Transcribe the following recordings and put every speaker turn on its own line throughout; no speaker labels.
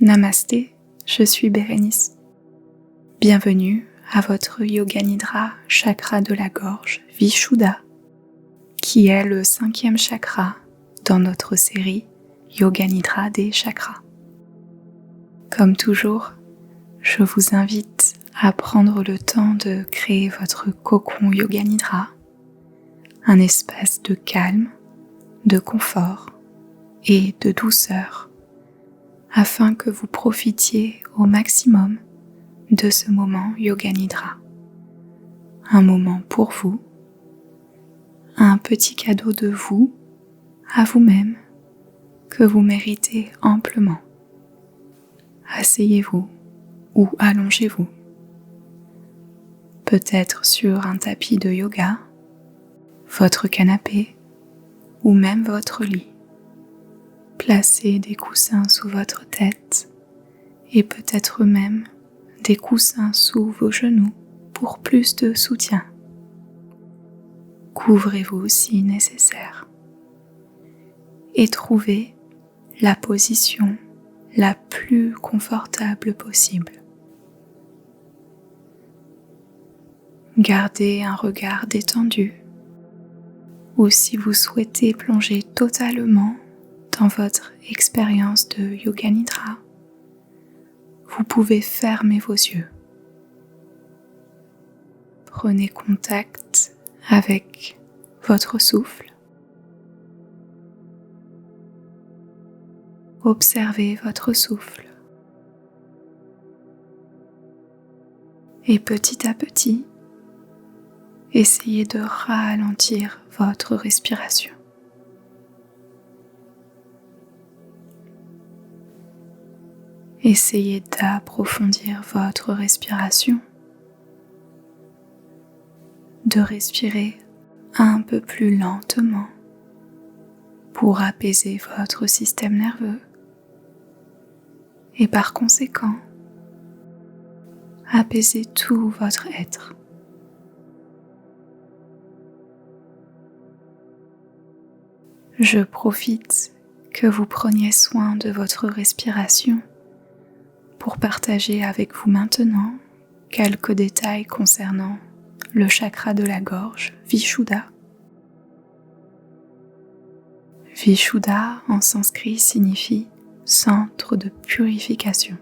Namasté, je suis Bérénice. Bienvenue à votre Yoga Nidra chakra de la gorge Vishuddha, qui est le 5e chakra dans notre série Yoga Nidra des chakras. Comme toujours, je vous invite à prendre le temps de créer votre cocon Yoga Nidra, un espace de calme, de confort et de douceur, afin que vous profitiez au maximum de ce moment Yoga Nidra. Un moment pour vous, un petit cadeau de vous à vous-même que vous méritez amplement. Asseyez-vous ou allongez-vous, peut-être sur un tapis de yoga, votre canapé ou même votre lit. Placez des coussins sous votre tête et peut-être même des coussins sous vos genoux pour plus de soutien. Couvrez-vous si nécessaire et trouvez la position la plus confortable possible. Gardez un regard détendu ou si vous souhaitez plonger totalement dans votre expérience de Yoga Nidra, vous pouvez fermer vos yeux. Prenez contact avec votre souffle. Observez votre souffle. Et petit à petit, essayez de ralentir votre respiration. Essayez d'approfondir votre respiration, de respirer un peu plus lentement pour apaiser votre système nerveux et par conséquent, apaiser tout votre être. Je profite que vous preniez soin de votre respiration pour partager avec vous maintenant quelques détails concernant le chakra de la gorge, Vishuddha. Vishuddha en sanskrit signifie centre de purification.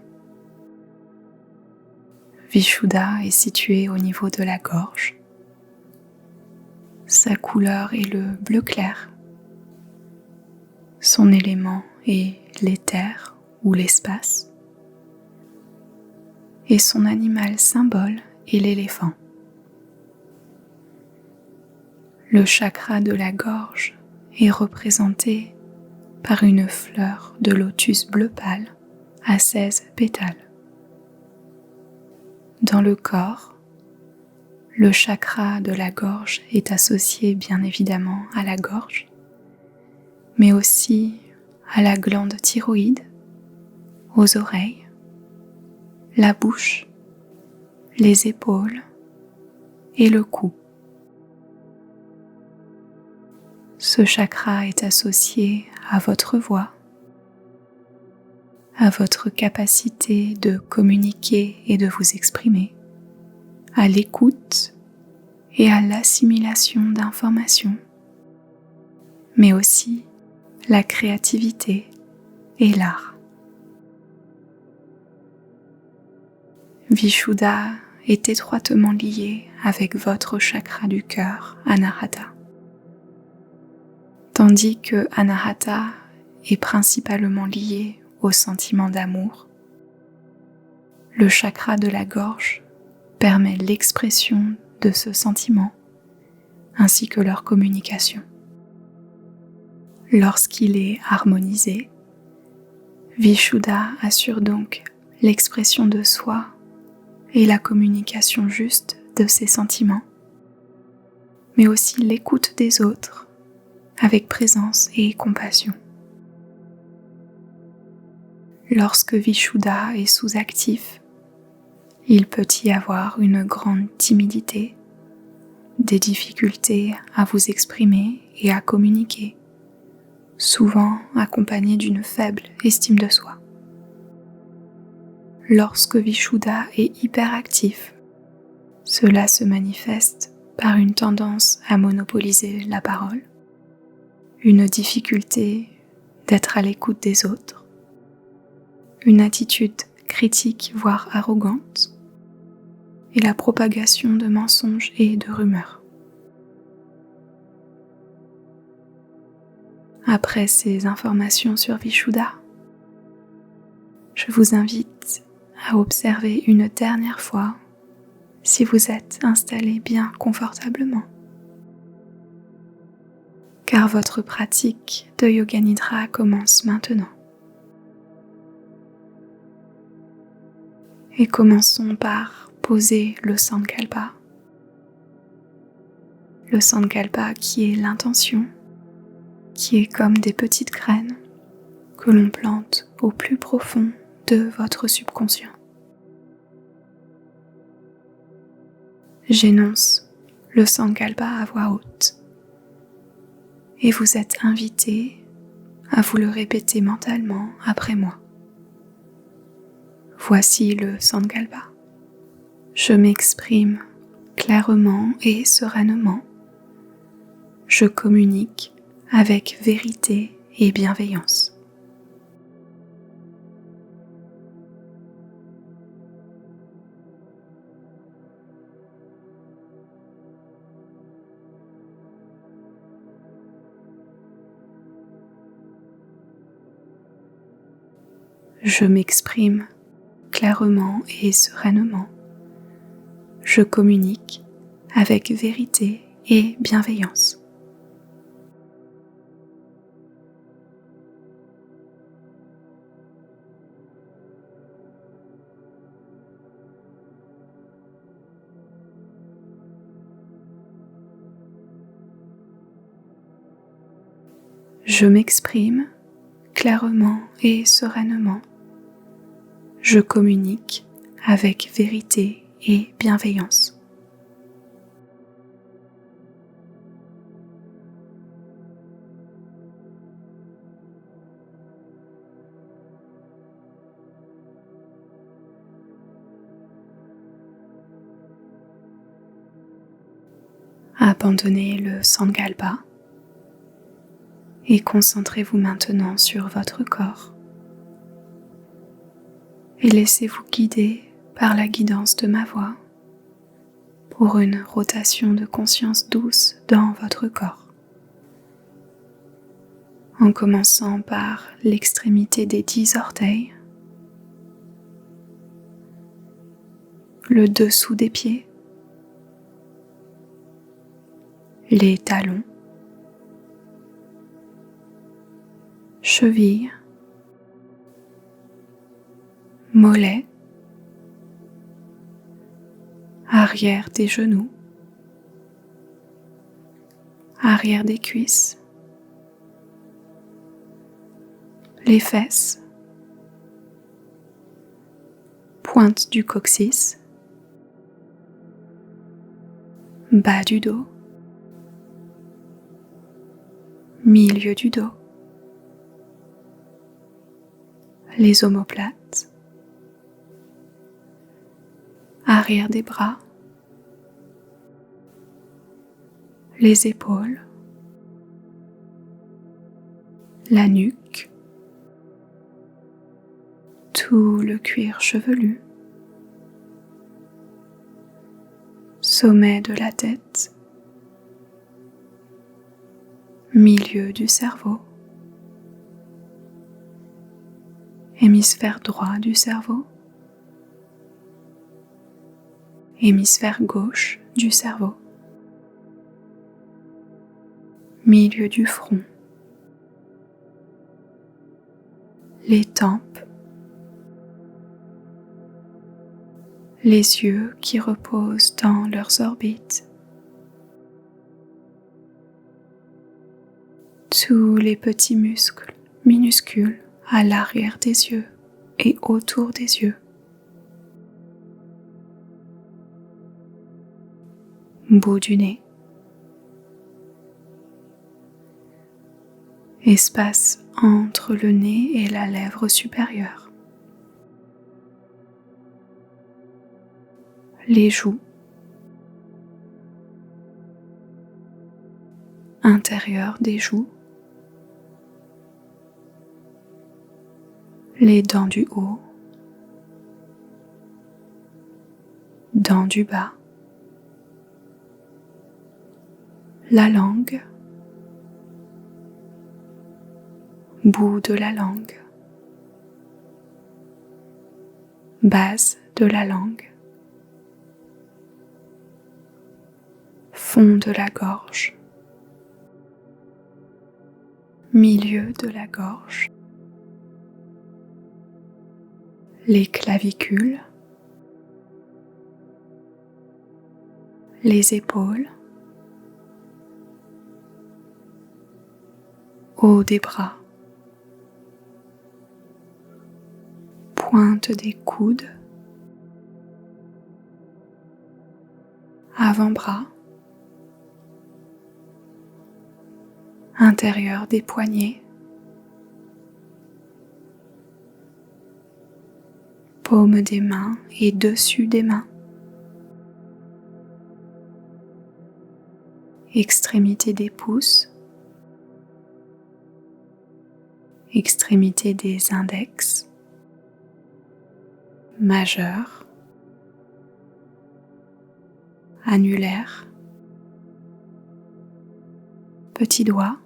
Vishuddha est situé au niveau de la gorge. Sa couleur est le bleu clair. Son élément est l'éther ou l'espace. Et son animal symbole est l'éléphant. Le chakra de la gorge est représenté par une fleur de lotus bleu pâle à 16 pétales. Dans le corps, le chakra de la gorge est associé bien évidemment à la gorge, mais aussi à la glande thyroïde, aux oreilles, la bouche, les épaules et le cou. Ce chakra est associé à votre voix, à votre capacité de communiquer et de vous exprimer, à l'écoute et à l'assimilation d'informations, mais aussi la créativité et l'art. Vishuddha est étroitement lié avec votre chakra du cœur, Anahata. Tandis que Anahata est principalement lié au sentiment d'amour, le chakra de la gorge permet l'expression de ce sentiment ainsi que leur communication. Lorsqu'il est harmonisé, Vishuddha assure donc l'expression de soi et la communication juste de ses sentiments, mais aussi l'écoute des autres avec présence et compassion. Lorsque Vishuddha est sous-actif, il peut y avoir une grande timidité, des difficultés à vous exprimer et à communiquer, souvent accompagné d'une faible estime de soi. lorsque Vishuddha est hyperactif, cela se manifeste par une tendance à monopoliser la parole, une difficulté d'être à l'écoute des autres, une attitude critique voire arrogante, et la propagation de mensonges et de rumeurs. Après ces informations sur Vishuddha, je vous invite à observer une dernière fois si vous êtes installé bien confortablement, car votre pratique de Yoga Nidra commence maintenant. Et commençons par poser le Sankalpa. Le Sankalpa qui est l'intention, qui est comme des petites graines que l'on plante au plus profond de votre subconscient. J'énonce le Sankalpa à voix haute et vous êtes invité à vous le répéter mentalement après moi. Voici le Sankalpa. Je m'exprime clairement et sereinement. Je communique avec vérité et bienveillance. Je m'exprime clairement et sereinement. Je communique avec vérité et bienveillance. Je m'exprime clairement et sereinement. Je communique avec vérité et bienveillance. Abandonnez le Sankalpa et concentrez-vous maintenant sur votre corps. Et laissez-vous guider par la guidance de ma voix pour une rotation de conscience douce dans votre corps. En commençant par l'extrémité des 10 orteils, le dessous des pieds, les talons, chevilles, mollets, arrière des genoux, arrière des cuisses, les fesses, pointe du coccyx, bas du dos, milieu du dos, les omoplates, arrière des bras, les épaules, la nuque, tout le cuir chevelu, sommet de la tête, milieu du cerveau, hémisphère droit du cerveau, hémisphère gauche du cerveau, milieu du front, les tempes, les yeux qui reposent dans leurs orbites, tous les petits muscles minuscules à l'arrière des yeux et autour des yeux, bout du nez, espace entre le nez et la lèvre supérieure, les joues, intérieur des joues, les dents du haut, dents du bas, la langue, bout de la langue, base de la langue, fond de la gorge, milieu de la gorge, les clavicules, les épaules, haut des bras, pointe des coudes, avant-bras, intérieur des poignets, paume des mains et dessus des mains, extrémité des pouces, extrémité des index, majeur, annulaire, petit doigt,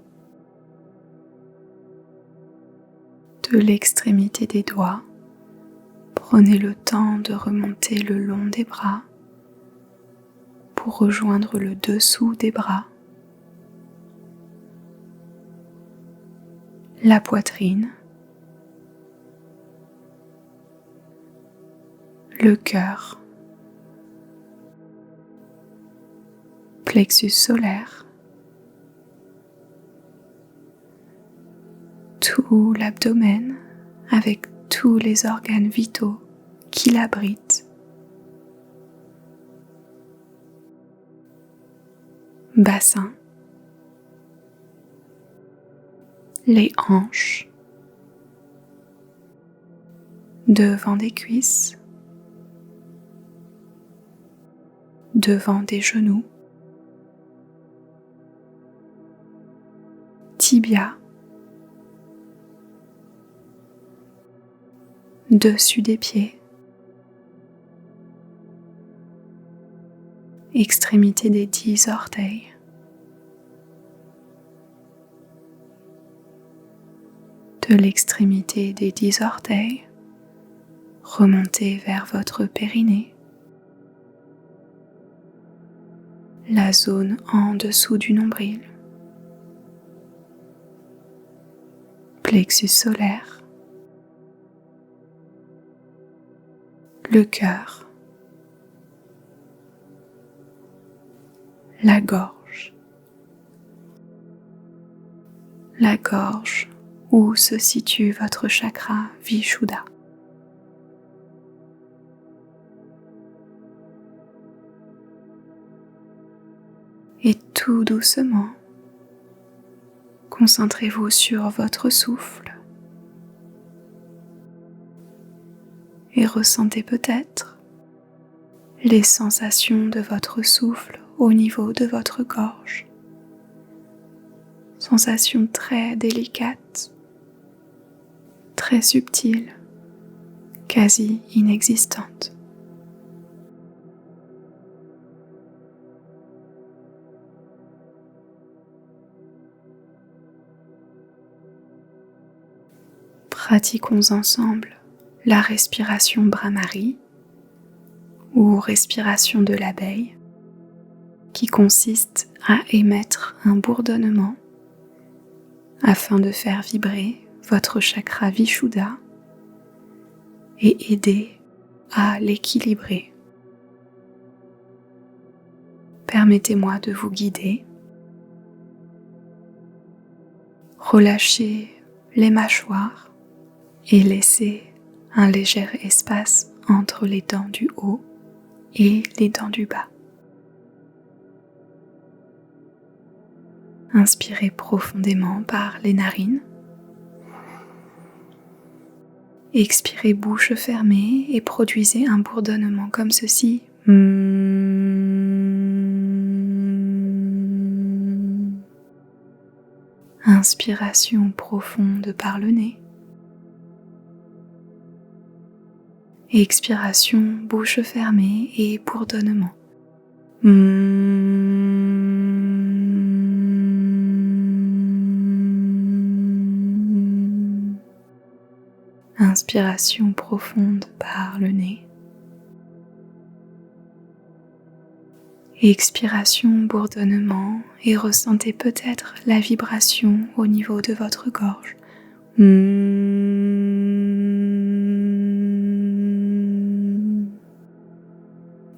de l'extrémité des doigts, prenez le temps de remonter le long des bras pour rejoindre le dessous des bras, la poitrine, le cœur, plexus solaire, tout l'abdomen avec tous les organes vitaux qui l'abritent, bassin, les hanches, devant des cuisses, devant des genoux, tibia, dessus des pieds, extrémité des 10 orteils, de l'extrémité des 10 orteils, remontez vers votre périnée, la zone en dessous du nombril, plexus solaire, le cœur, la gorge où se situe votre chakra Vishuddha. Et tout doucement, concentrez-vous sur votre souffle et ressentez peut-être les sensations de votre souffle au niveau de votre gorge. Sensations très délicates, très subtiles, quasi inexistantes. Pratiquons ensemble la respiration Bhramari ou respiration de l'abeille qui consiste à émettre un bourdonnement afin de faire vibrer votre chakra Vishuddha et aider à l'équilibrer. Permettez-moi de vous guider. Relâchez les mâchoires et laissez un léger espace entre les dents du haut et les dents du bas. Inspirez profondément par les narines. Expirez bouche fermée et produisez un bourdonnement comme ceci, Inspiration profonde par le nez. Expiration, bouche fermée et bourdonnement. Inspiration profonde par le nez. Expiration, bourdonnement et ressentez peut-être la vibration au niveau de votre gorge.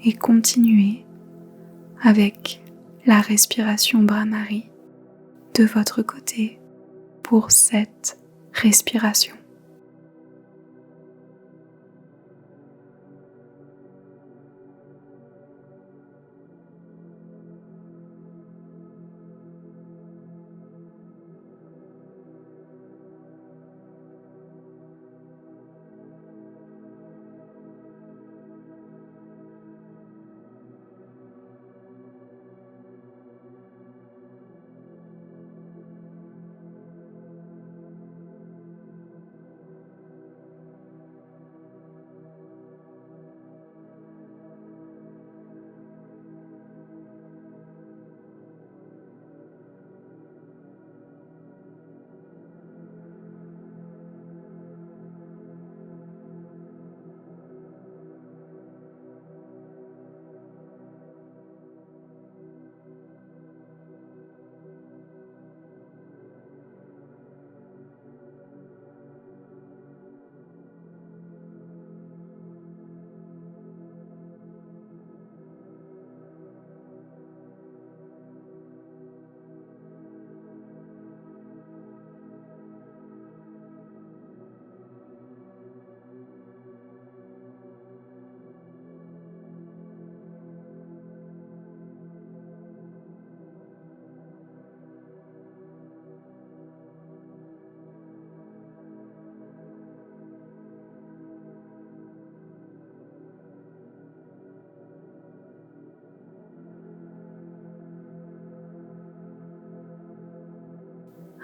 Et continuez avec la respiration Bhramari de votre côté pour cette respiration.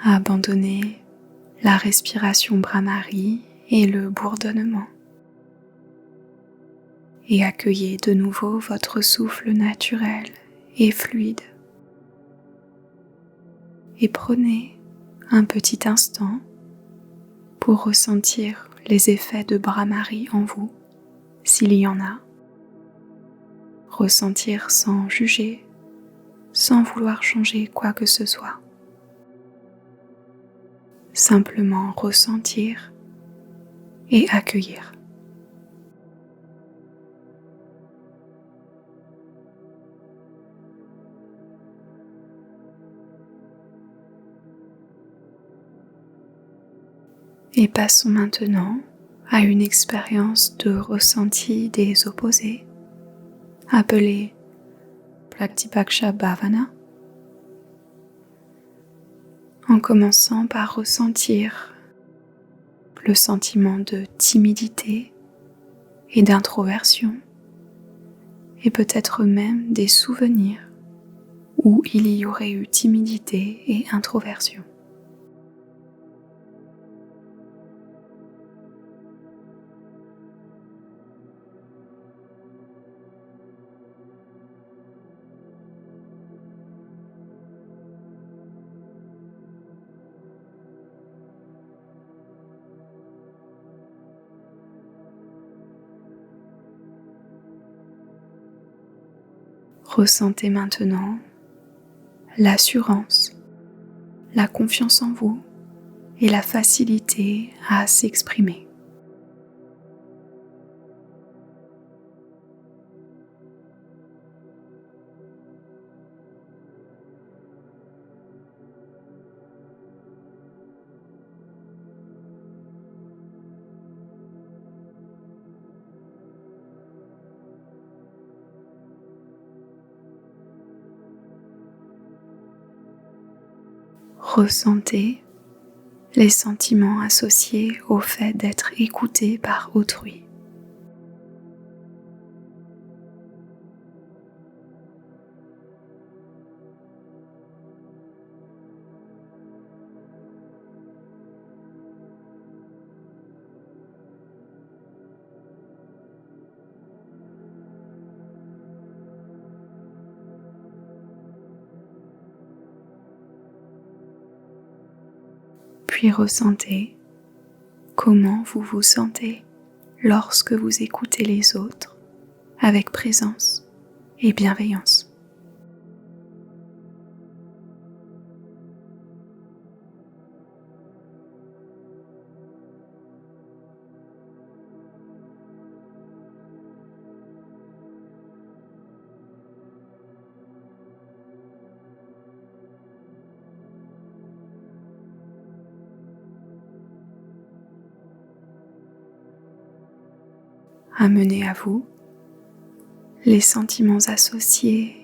Abandonnez la respiration Bhramari et le bourdonnement et accueillez de nouveau votre souffle naturel et fluide. Et prenez un petit instant pour ressentir les effets de Bhramari en vous, s'il y en a. Ressentir sans juger, sans vouloir changer quoi que ce soit. Simplement ressentir et accueillir. Et passons maintenant à une expérience de ressenti des opposés, appelée Pratyaksha Bhavana, en commençant par ressentir le sentiment de timidité et d'introversion, et peut-être même des souvenirs où il y aurait eu timidité et introversion. Ressentez maintenant l'assurance, la confiance en vous et la facilité à s'exprimer. Ressentez les sentiments associés au fait d'être écouté par autrui. Puis ressentez comment vous vous sentez lorsque vous écoutez les autres avec présence et bienveillance. Amenez à vous les sentiments associés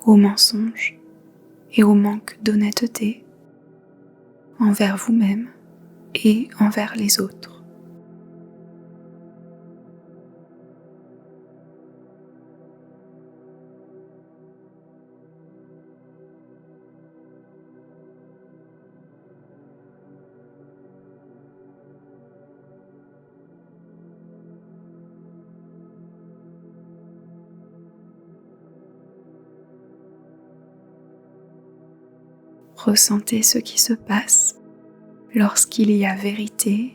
au mensonge et au manque d'honnêteté envers vous-même et envers les autres. Ressentez ce qui se passe lorsqu'il y a vérité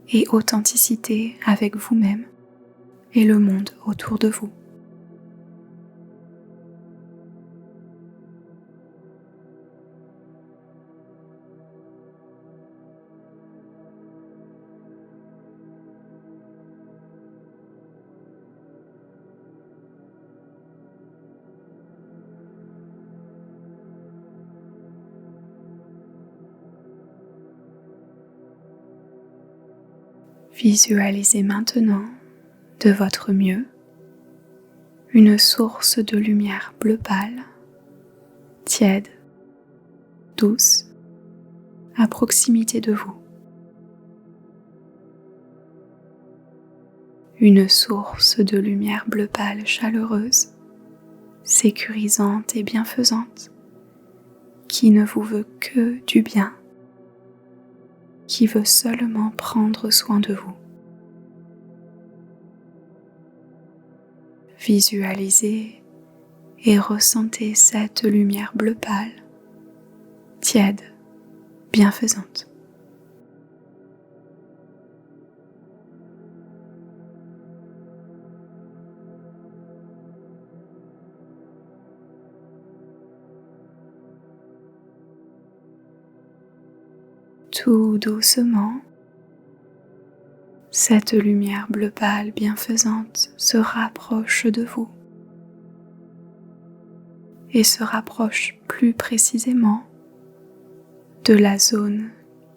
et authenticité avec vous-même et le monde autour de vous. Visualisez maintenant, de votre mieux, une source de lumière bleu pâle, tiède, douce, à proximité de vous. Une source de lumière bleu pâle chaleureuse, sécurisante et bienfaisante, qui ne vous veut que du bien, qui veut seulement prendre soin de vous. Visualisez et ressentez cette lumière bleu pâle, tiède, bienfaisante. Tout doucement, cette lumière bleu pâle bienfaisante se rapproche de vous et se rapproche plus précisément de la zone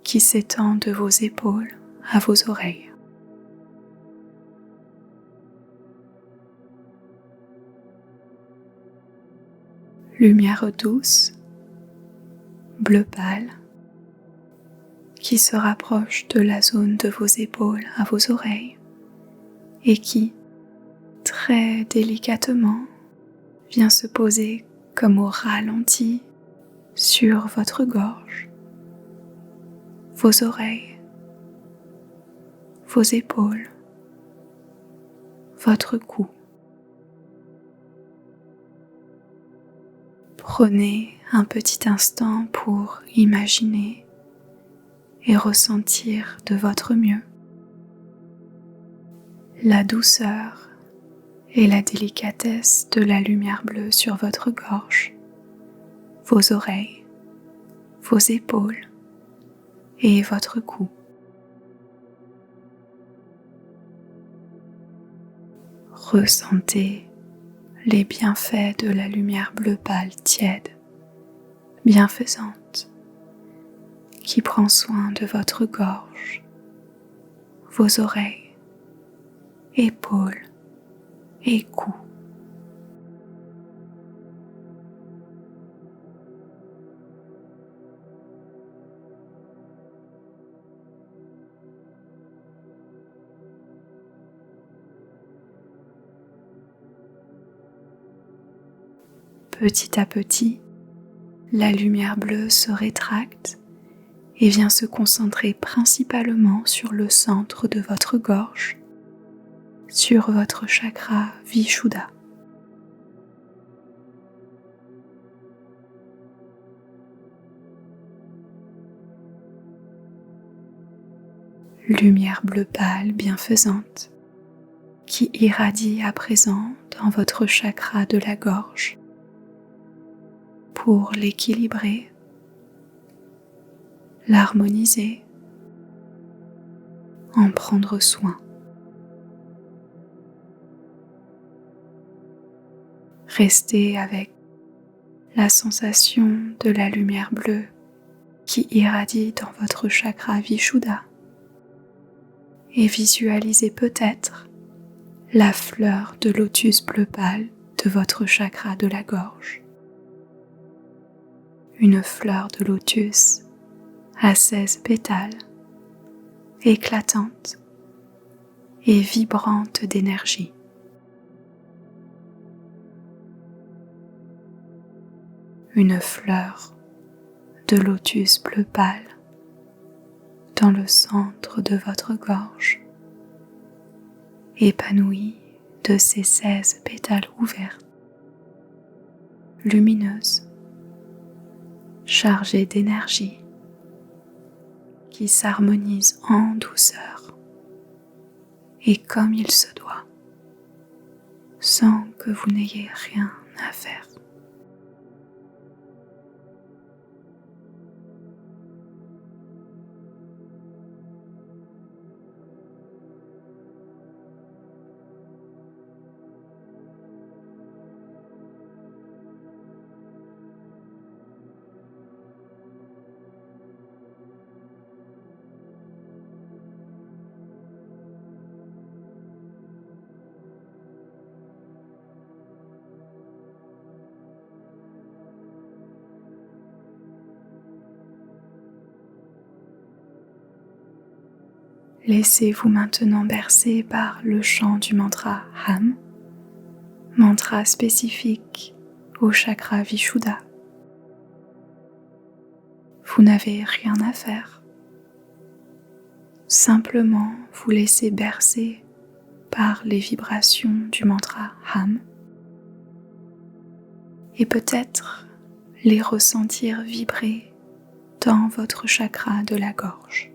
qui s'étend de vos épaules à vos oreilles. Lumière douce, bleu pâle, qui se rapproche de la zone de vos épaules à vos oreilles et qui, très délicatement, vient se poser comme au ralenti sur votre gorge, vos oreilles, vos épaules, votre cou. Prenez un petit instant pour imaginer et ressentir de votre mieux la douceur et la délicatesse de la lumière bleue sur votre gorge, vos oreilles, vos épaules et votre cou. Ressentez les bienfaits de la lumière bleu pâle tiède, bienfaisante, qui prend soin de votre gorge, vos oreilles, épaules et cou. Petit à petit, la lumière bleue se rétracte et vient se concentrer principalement sur le centre de votre gorge, sur votre chakra Vishuddha. lumière bleue pâle bienfaisante qui irradie à présent dans votre chakra de la gorge pour l'équilibrer, l'harmoniser, en prendre soin. Restez avec la sensation de la lumière bleue qui irradie dans votre chakra Vishuddha et visualisez peut-être la fleur de lotus bleu pâle de votre chakra de la gorge. Une fleur de lotus à 16 pétales, éclatante et vibrante d'énergie. Une fleur de lotus bleu pâle dans le centre de votre gorge, épanouie de ses 16 pétales ouverts, lumineuse, chargée d'énergie, qui s'harmonise en douceur et comme il se doit, sans que vous n'ayez rien à faire. Laissez-vous maintenant bercer par le chant du mantra Ham, mantra spécifique au chakra Vishuddha. Vous n'avez rien à faire. Simplement vous laissez bercer par les vibrations du mantra Ham et peut-être les ressentir vibrer dans votre chakra de la gorge.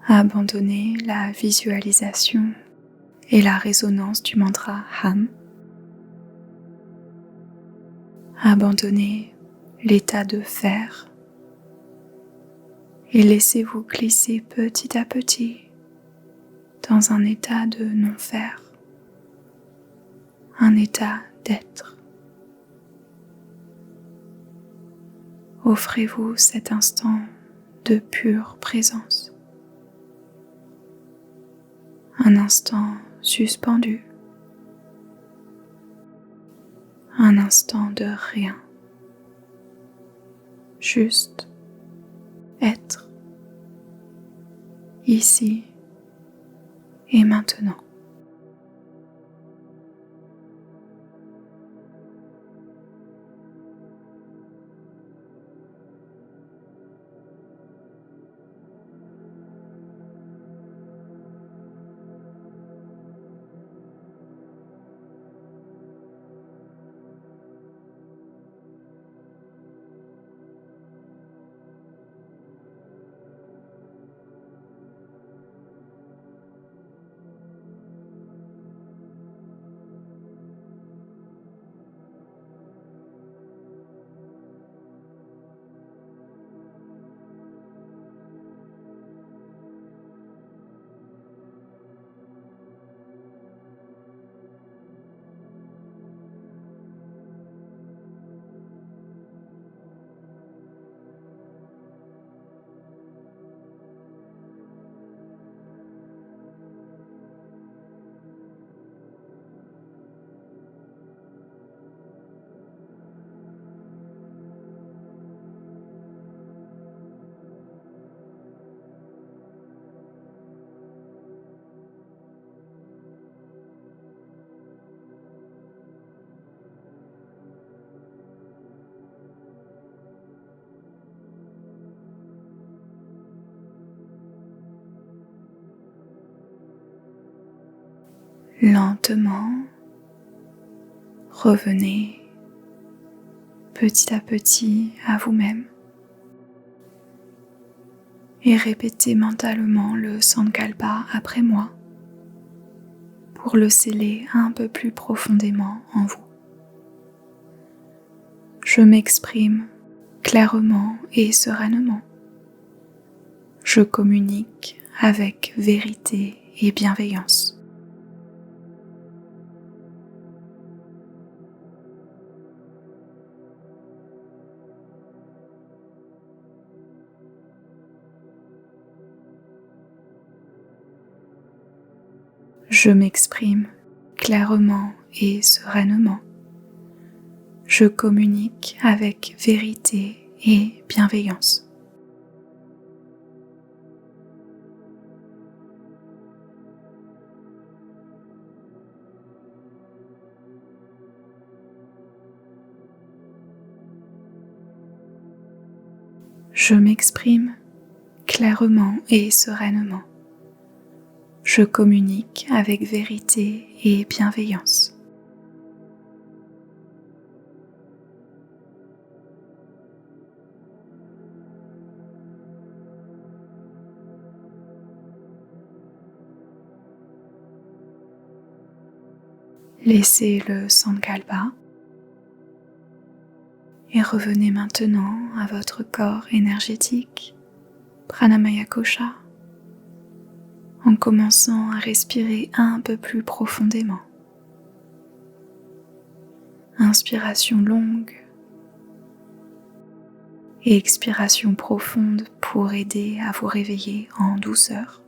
Abandonnez la visualisation et la résonance du mantra Ham. Abandonnez l'état de faire et laissez-vous glisser petit à petit dans un état de non-faire, un état d'être. Offrez-vous cet instant de pure présence. Un instant suspendu. Un instant de rien. Juste être. Ici et maintenant. Lentement, revenez petit à petit à vous-même et répétez mentalement le Sankalpa après moi pour le sceller un peu plus profondément en vous. Je m'exprime clairement et sereinement. Je communique avec vérité et bienveillance. Je m'exprime clairement et sereinement. Je communique avec vérité et bienveillance. Je m'exprime clairement et sereinement. Je communique avec vérité et bienveillance. Laissez le Sankalpa et revenez maintenant à votre corps énergétique, Pranamaya Kosha, en commençant à respirer un peu plus profondément. Inspiration longue et expiration profonde pour aider à vous réveiller en douceur.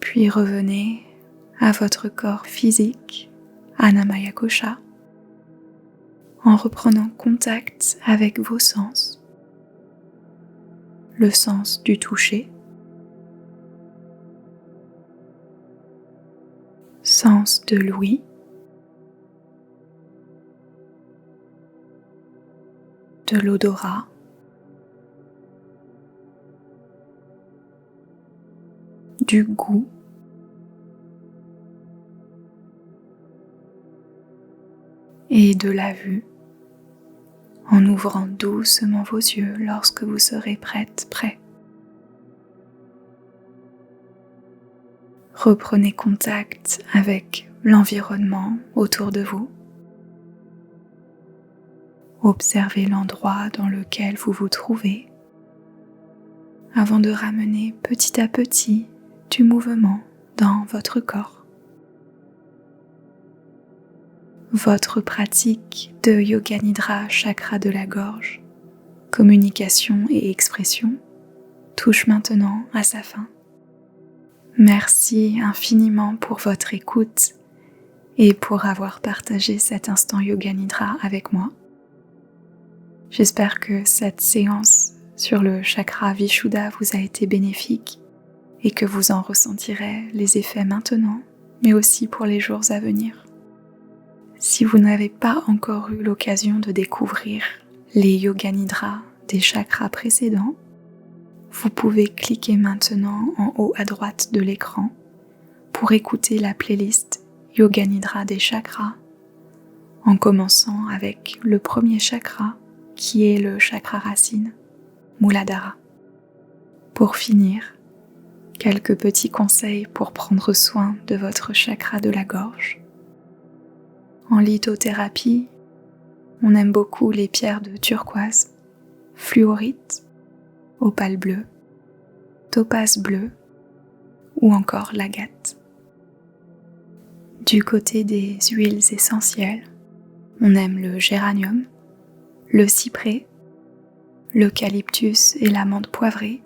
Puis revenez à votre corps physique, Annamaya Kosha, en reprenant contact avec vos sens. Le sens du toucher, sens de l'ouïe, de l'odorat, du goût, et de la vue, en ouvrant doucement vos yeux lorsque vous serez prêt. Reprenez contact avec l'environnement autour de vous. Observez l'endroit dans lequel vous vous trouvez, avant de ramener petit à petit du mouvement dans votre corps. Votre pratique de Yoga Nidra chakra de la gorge, communication et expression, touche maintenant à sa fin. Merci infiniment pour votre écoute et pour avoir partagé cet instant Yoga Nidra avec moi. J'espère que cette séance sur le chakra Vishuddha vous a été bénéfique et que vous en ressentirez les effets maintenant, mais aussi pour les jours à venir. Si vous n'avez pas encore eu l'occasion de découvrir les Yoga Nidra des chakras précédents, vous pouvez cliquer maintenant en haut à droite de l'écran pour écouter la playlist Yoga Nidra des chakras, en commençant avec le premier chakra qui est le chakra racine, Muladhara. Pour finir, quelques petits conseils pour prendre soin de votre chakra de la gorge. En lithothérapie, on aime beaucoup les pierres de turquoise, fluorite, opale bleu, topaze bleu ou encore l'agate. Du côté des huiles essentielles, on aime le géranium, le cyprès, l'eucalyptus et la menthe poivrée,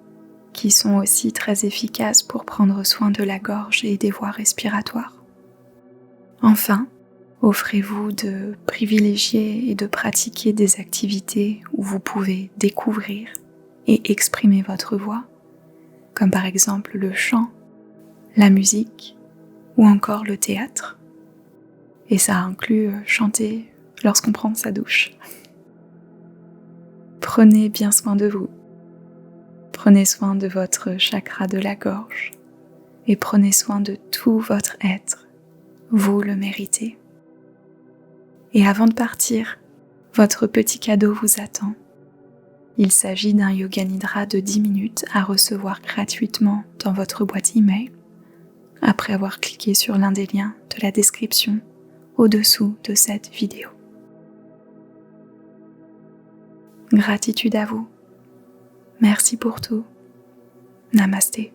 qui sont aussi très efficaces pour prendre soin de la gorge et des voies respiratoires. Enfin, offrez-vous de privilégier et de pratiquer des activités où vous pouvez découvrir et exprimer votre voix, comme par exemple le chant, la musique ou encore le théâtre. Et ça inclut chanter lorsqu'on prend sa douche. Prenez bien soin de vous. Prenez soin de votre chakra de la gorge et prenez soin de tout votre être. Vous le méritez. Et avant de partir, votre petit cadeau vous attend. Il s'agit d'un Yoga Nidra de 10 minutes à recevoir gratuitement dans votre boîte email après avoir cliqué sur l'un des liens de la description au-dessous de cette vidéo. Gratitude à vous. Merci pour tout. Namasté.